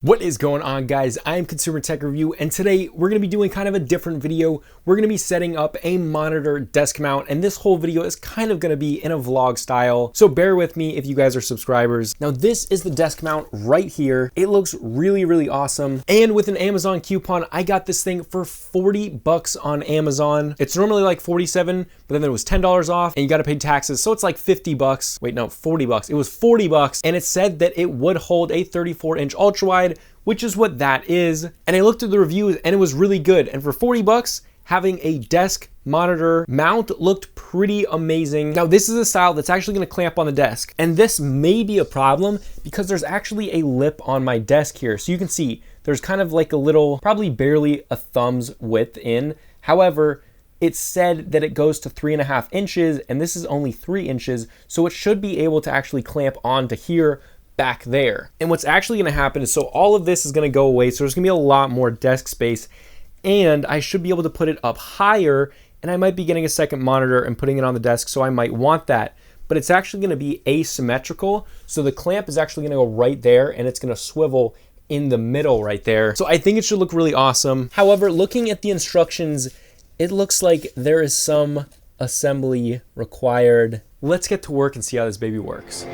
What is going on, guys? I'm Consumer Tech Reivew, and today we're going to be doing kind of a different video. We're going to be setting up a monitor desk mount, and this whole video is kind of going to be in a vlog style, so bear with me if you guys are subscribers. Now, this is the desk mount right here. It looks really awesome, and with an Amazon coupon, I got this thing for 40 bucks on Amazon. It's normally like 47, but then it was $10 off, and you got to pay taxes, so it's like 50 bucks. Wait, no, 40 bucks. It was 40 bucks, and it said that it would hold a 34-inch ultrawide, which is what that is. And I looked at the reviews and it was really good. And for 40 bucks, having a desk monitor mount looked pretty amazing. Now, this is a style that's actually gonna clamp on the desk. And this may be a problem because there's actually a lip on my desk here. So you can see there's kind of like a little, probably barely a thumb's width in. However, it said that it goes to 3.5 inches and this is only 3 inches. So it should be able to actually clamp onto here back there. And what's actually gonna happen is, so all of this is gonna go away, so there's gonna be a lot more desk space, and I should be able to put it up higher, and I might be getting a second monitor and putting it on the desk, so I might want that. But it's actually gonna be asymmetrical, so the clamp is actually gonna go right there, and it's gonna swivel in the middle right there. So I think it should look really awesome. However, looking at the instructions, it looks like there is some assembly required. Let's get to work and see how this baby works.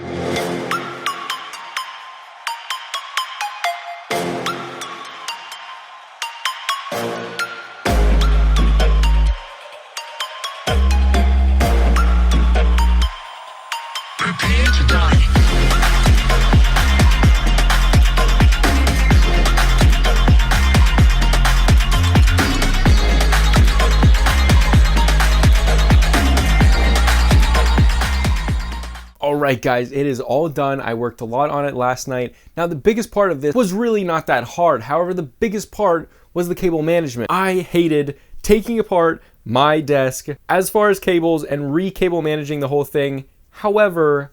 Prepare to die. All right, guys, it is all done. I worked a lot on it last night. Now, the biggest part of this was really not that hard. However, the biggest part was the cable management. I hated taking apart my desk as far as cables and re-cable managing the whole thing. However,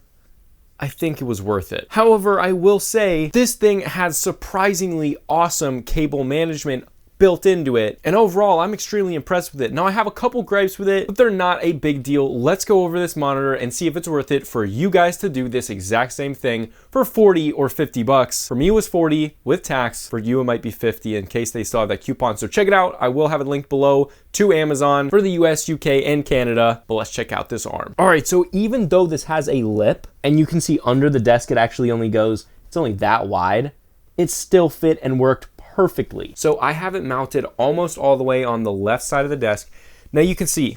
I think it was worth it. However, I will say this thing has surprisingly awesome cable management built into it, and overall I'm extremely impressed with it. Now, I have a couple gripes with it, but they're not a big deal. Let's go over this monitor and see if it's worth it for you guys to do this exact same thing for 40 or 50 bucks. For me, it was 40 with tax. For you, it might be 50 in case they still have that coupon. So check it out. I will have it linked below to Amazon for the US, UK, and Canada, but let's check out this arm. All right, so even though this has a lip, and you can see under the desk, it actually only goes, it's only that wide, it still fit and worked perfectly. So I have it mounted almost all the way on the left side of the desk. Now you can see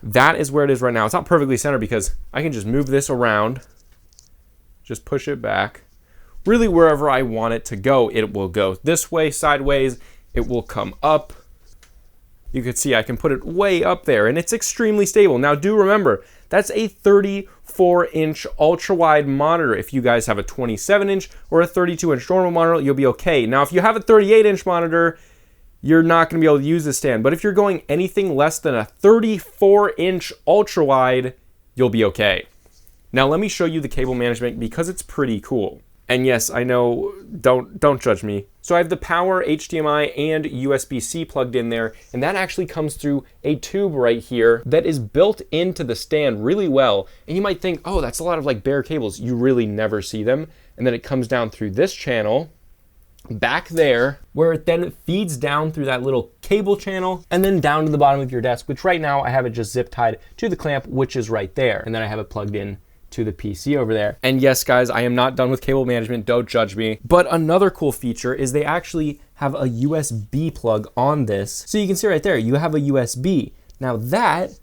that is where it is right now. It's not perfectly centered because I can just move this around, just push it back. Really, wherever I want it to go, it will go. This way, sideways, it will come up. You can see I can put it way up there and it's extremely stable. Now, do remember, that's a 34-inch ultra-wide monitor. If you guys have a 27-inch or a 32-inch normal monitor, you'll be okay. Now, if you have a 38-inch monitor, you're not gonna be able to use this stand. But if you're going anything less than a 34-inch ultra-wide, you'll be okay. Now, let me show you the cable management because it's pretty cool. And yes, I know, don't judge me. So I have the power, HDMI, and USB-C plugged in there, and that actually comes through a tube right here that is built into the stand really well. And you might think, oh, that's a lot of like bare cables. You really never see them. And then it comes down through this channel, back there, where it then feeds down through that little cable channel, and then down to the bottom of your desk, which right now I have it just zip tied to the clamp, which is right there. And then I have it plugged in to the PC over there. And yes, guys, I am not done with cable management, don't judge me. But another cool feature is they actually have a USB plug on this. So you can see right there, you have a USB. Now that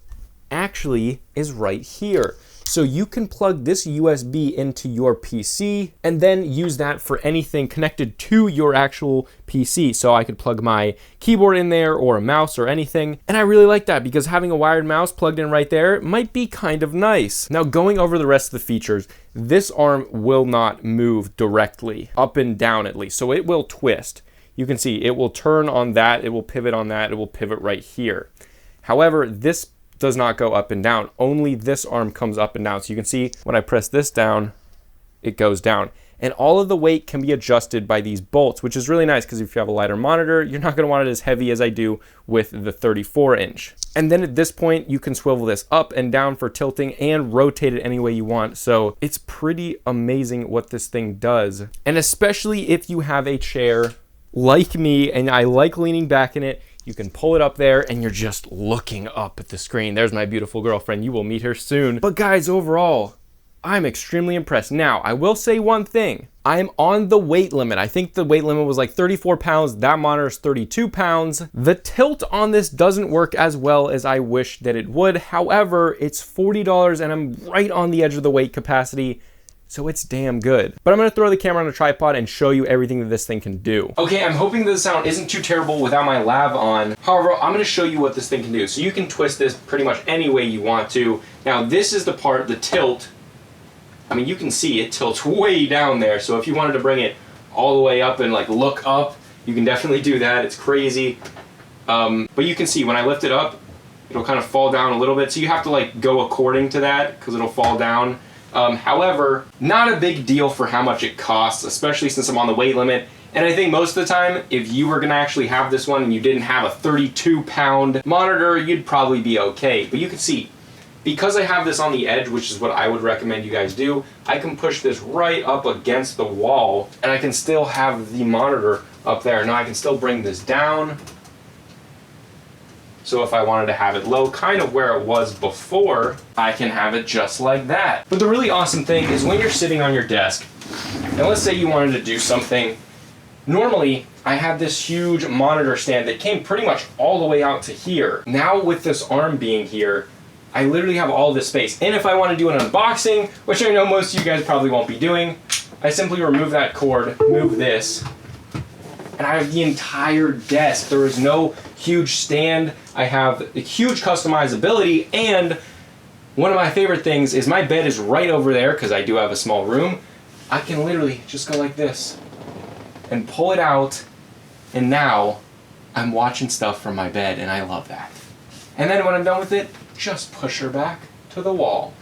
actually is right here. So you can plug this USB into your PC and then use that for anything connected to your actual PC. So I could plug my keyboard in there or a mouse or anything. And I really like that because having a wired mouse plugged in right there might be kind of nice. Now, going over the rest of the features, this arm will not move directly up and down at least. So it will twist. You can see it will turn on that, it will pivot on that, it will pivot right here. However, this does not go up and down. Only this arm comes up and down. So you can see when I press this down, it goes down. and all of the weight can be adjusted by these bolts, which is really nice because if you have a lighter monitor, you're not going to want it as heavy as I do with the 34-inch. And then at this point, you can swivel this up and down for tilting and rotate it any way you want. So it's pretty amazing what this thing does. And especially if you have a chair like me, and I like leaning back in it, you can pull it up there and you're just looking up at the screen. There's my beautiful girlfriend. You will meet her soon. But guys, overall, I'm extremely impressed. Now, I will say one thing. I'm on the weight limit. I think the weight limit was like 34 pounds. That monitor is 32 pounds. The tilt on this doesn't work as well as I wish that it would. However, it's $40 and I'm right on the edge of the weight capacity. So it's damn good. But I'm gonna throw the camera on a tripod and show you everything that this thing can do. Okay, I'm hoping the sound isn't too terrible without my lav on. However, I'm gonna show you what this thing can do. So you can twist this pretty much any way you want to. Now this is the part, the tilt. I mean, you can see it tilts way down there. So if you wanted to bring it all the way up and like look up, you can definitely do that. It's crazy. But you can see when I lift it up, it'll kind of fall down a little bit. So you have to like go according to that because it'll fall down. However, not a big deal for how much it costs, especially since I'm on the weight limit. And I think most of the time, if you were gonna actually have this one and you didn't have a 32-pound monitor, you'd probably be okay. But you can see, because I have this on the edge, which is what I would recommend you guys do, I can push this right up against the wall and I can still have the monitor up there. Now I can still bring this down. So if I wanted to have it low, kind of where it was before, I can have it just like that. But the really awesome thing is when you're sitting on your desk, and let's say you wanted to do something, normally I had this huge monitor stand that came pretty much all the way out to here. Now with this arm being here, I literally have all this space. And if I want to do an unboxing, which I know most of you guys probably won't be doing, I simply remove that cord, move this, and I have the entire desk. There is no huge stand. I have a huge customizability, and one of my favorite things is my bed is right over there because I do have a small room. I can literally just go like this and pull it out, and now I'm watching stuff from my bed, and I love that. And then when I'm done with it, just push her back to the wall.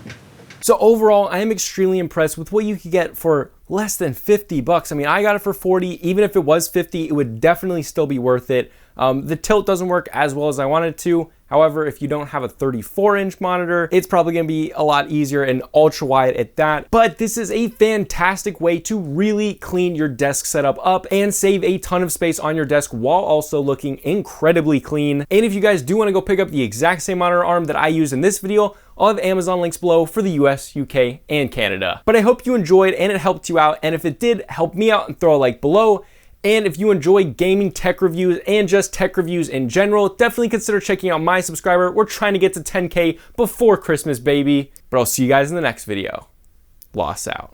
So overall, I am extremely impressed with what you could get for less than 50 bucks. I mean, I got it for 40. Even if it was 50, it would definitely still be worth it. The tilt doesn't work as well as I wanted it to. However, if you don't have a 34-inch monitor, it's probably gonna be a lot easier and ultra wide at that. But this is a fantastic way to really clean your desk setup up and save a ton of space on your desk while also looking incredibly clean. And if you guys do wanna go pick up the exact same monitor arm that I use in this video, I'll have Amazon links below for the US, UK, and Canada. But I hope you enjoyed and it helped you out. And if it did, help me out and throw a like below. And if you enjoy gaming tech reviews and just tech reviews in general, definitely consider checking out my subscriber. We're trying to get to 10K before Christmas, baby. But I'll see you guys in the next video. Loss out.